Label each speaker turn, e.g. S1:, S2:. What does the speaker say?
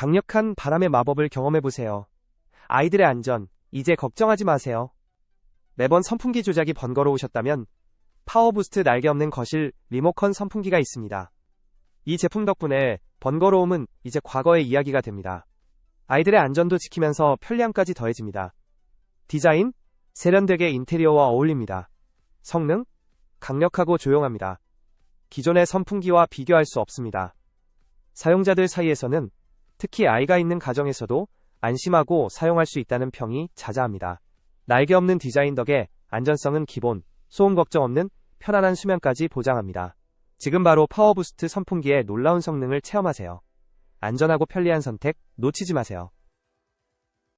S1: 강력한 바람의 마법을 경험해보세요. 아이들의 안전, 이제 걱정하지 마세요. 매번 선풍기 조작이 번거로우셨다면 파워부스트 날개 없는 거실 리모컨 선풍기가 있습니다. 이 제품 덕분에 번거로움은 이제 과거의 이야기가 됩니다. 아이들의 안전도 지키면서 편리함까지 더해집니다. 디자인, 세련되게 인테리어와 어울립니다. 성능, 강력하고 조용합니다. 기존의 선풍기와 비교할 수 없습니다. 사용자들 사이에서는 특히 아이가 있는 가정에서도 안심하고 사용할 수 있다는 평이 자자합니다. 날개 없는 디자인 덕에 안전성은 기본, 소음 걱정 없는 편안한 수면까지 보장합니다. 지금 바로 파워부스트 선풍기의 놀라운 성능을 체험하세요. 안전하고 편리한 선택 놓치지 마세요.